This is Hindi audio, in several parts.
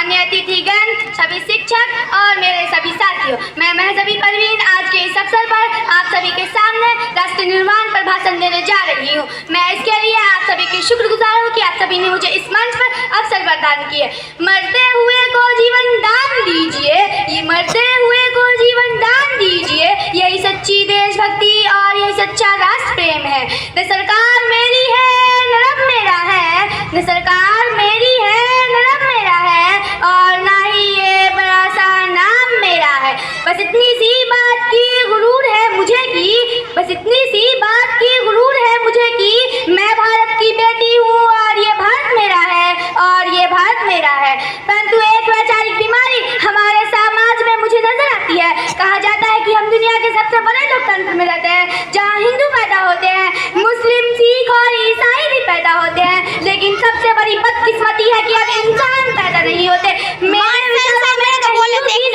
अन्य अतिथिगण, सभी शिक्षक और मेरे सभी साथियों, मैं महजबी परवीन आज के इस अवसर पर आप सभी के सामने राष्ट्र निर्माण पर भाषण देने जा रही हूँ। मैं इसके लिए आप सभी की शुक्रगुजार हूँ कि आप सभी ने मुझे इस मंच पर अवसर प्रदान किए। मरते हुए को जीवन दान दीजिए, ये मरते हुए को जीवन दान दीजिए, यही सच्ची देशभक्ति और यही सच्चा राष्ट्र प्रेम है। न सरकार मेरी है न रब मेरा है, न सरकार मेरी है न रब मेरा है, और ना ही ये बड़ा सा नाम मेरा है। बस इतनी सी बात की गुरूर है मुझे की, बस इतनी सी बात की गुरूर है मुझे की, मैं भारत की बेटी हूँ और ये भारत मेरा है, और ये भारत मेरा है। परंतु एक वैचारिक बीमारी हमारे समाज में मुझे नजर आती है। कहा जाता है कि हम दुनिया के सबसे बड़े लोकतंत्र में रहते हैं, जहाँ हिंदू पैदा होते हैं, मुस्लिम, सिख और ईसाई भी पैदा होते हैं, लेकिन सबसे बड़ी बदकिस्मती है कि अब इंसान पैदा नहीं होते।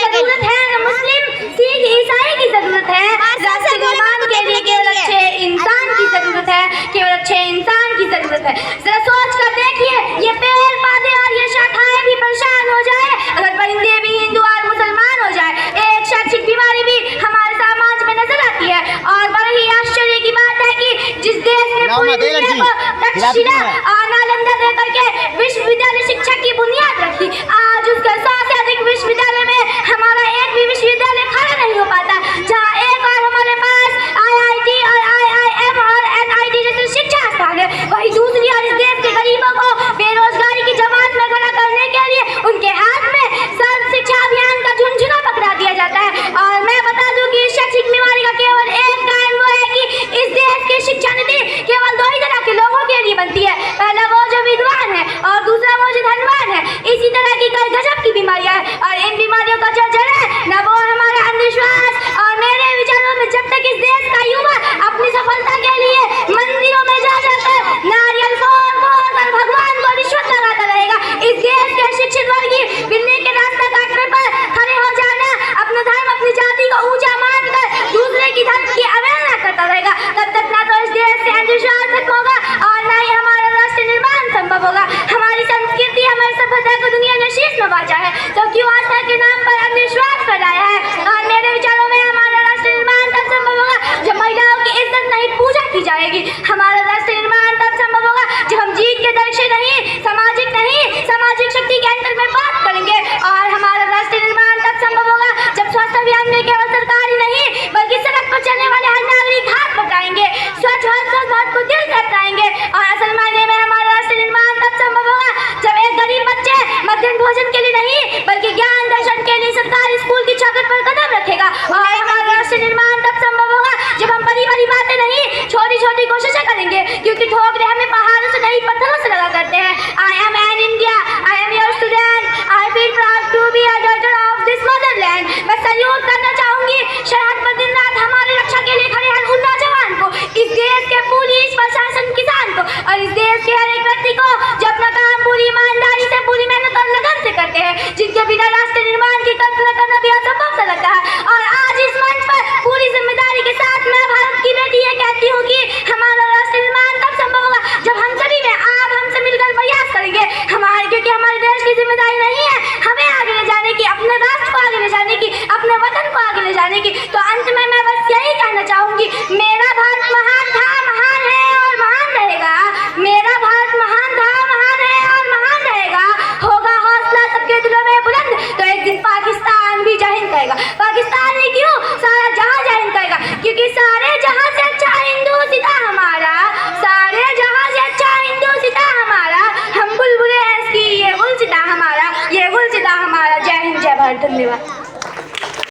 जरूरत है न मुस्लिम, सिख, ईसाई की जरूरत है, राष्ट्र निर्माण के लिए केवल अच्छे इंसान की जरूरत है, केवल अच्छे इंसान की जरूरत है। जरा सोच कर देखिए, ये पेड़ पौधे और ये शाखाएं भी परेशान हो जाए अगर परिंदे भी हिंदू और मुसलमान हो जाए। एक शैक्षिक बीमारी भी हमारे समाज में नजर आती है, और बड़े ही आश्चर्य की बात है कि जिस देश ने पूरी दुनिया को तक्षशिला और नालंदा देकर के विश्वविद्यालय शिक्षा की बुनियाद रखी, आज उसके 100 से अधिक विश्वविद्यालय में हमारा एक भी विश्वविद्यालय खड़ा नहीं हो पाता। जहाँ एक और हमारे पास IIT और IIM और NIT जैसे शिक्षा स्थान है, वही दूसरी और इस देश के गरीबों को बेरोजगारी की जमात में खड़ा करने के लिए उनके हाथ में सर्व शिक्षा अभियान का झुनझुना पकड़ा दिया जाता है। और मैं बता दूं कि इस शैक्षिक बीमारी का केवल एक कारण वो है कि इस देश की शिक्षा नीति केवल 2 ही तरह के लोगों के लिए बनती है, पहला वो जो विद्वान है और दूसरा वो जो धनवान है। इसी तरह की कई गजब की बीमारियां हैं, और इन बीमारियों का जो जड़ है न वो हमारा अंधविश्वास, और मेरे विचारों में जब तक इस देश का युवा अपनी सफलता के लिए मंदिरों में जा जाकर नारियल फोड़ कर भगवान को रिश्वत लगाता रहेगा, इस देश के शिक्षित वर्ग की बिल्ली के रास्ता काटने पर खड़े हो जाना, अपना धर्म अपनी जाति को ऊंचा मानकर दूसरे की धर्म की अवहेलना करता रहेगा, तब तक ना तो इस देश से अंधविश्वास खत्म होगा और ना ही हमारा राष्ट्र निर्माण संभव होगा। हमारी संस्कृति, हमारी सभ्यता को दुनिया ने शीश नवाजा है, तो क्यों आस्था के नाम पर अंधविश्वास फैलाया है। और मेरे विचारों में हमारा राष्ट्र निर्माण तब संभव होगा जब महिलाओं की इज्जत नहीं पूजा की जाएगी। हमारा राष्ट्र निर्माण तब संभव होगा जब हम जीत के दर से नहीं, सामाजिक शक्ति के अंतर में बात करेंगे। और हमारा राष्ट्र निर्माण तब संभव होगा जब स्वास्थ्य अभियान में केवल सरकार ही नहीं बल्कि सड़क पर चलने वाले हर नागरिक हाथ बटाएंगे, स्वच्छ भारत को दिल से अपनाएंगे। और असल मायने में हमारा राष्ट्र निर्माण तब संभव होगा जब एक गरीब बच्चे मध्याह्न भोजन के लिए नहीं बल्कि ज्ञान दर्शन के लिए सरकारी स्कूल की छत पर कदम रखेगा। और हमारा राष्ट्र निर्माण तब संभव होगा जब हम बड़ी बड़ी बातें नहीं, छोटी छोटी कोशिशें करेंगे, क्योंकि ठोकरे हमें पहाड़ों से नहीं पत्थरों से लगा करते हैं। I am an India, I am your student, I feel proud to be a daughter of this motherland। मैं सल्यूट करना चाहूंगी शहर पर दिन रात हमारी रक्षा के लिए खड़े हैं उन नौजवान को, इस देश के पुलिस प्रशासन, किसान को, और इस देश के हर एक व्यक्ति को जो अपना काम पूरी ईमानदारी से, पूरी मेहनत और लगन से करते हैं, जिनके बिना राष्ट्र निर्माण की कल्पना करना भी असंभव सा लगता है। और आज इस मंच पर पूरी जिम्मेदारी के साथ मैं भारत की बेटी ये कहती हूँ कि हमारा राष्ट्र निर्माण तब संभव होगा जब हम सभी में आप हमसे मिलकर प्रयास करेंगे हमारे, क्योंकि हमारे देश की जिम्मेदारी नहीं है हमें आगे ले जाने की, अपने राष्ट्र को आगे ले जाने की, अपने वतन को आगे ले जाने की। तो अंत में मैं बस यही कहना चाहूंगी, मेरा भारत महान था, महान है और महान रहेगा। मेरा भारत महान था, महान है और महान रहेगा। होगा हौसला सबके दिलों में बुलंद तो एक दिन पाकिस्तान भी जय हिंद कहेगा। पाकिस्तान ही क्यों, सारा जहां जय हिंद कहेगा, क्योंकि सारे जहां से अच्छा हिंदू सीधा हमारा, सारे जहां से अच्छा हिंदू सीधा हमारा, हम बुलबुले हैं इसकी ये गुलसिता हमारा, ये गुलसिता हमारा। जय हिंद, जय भारत, धन्यवाद।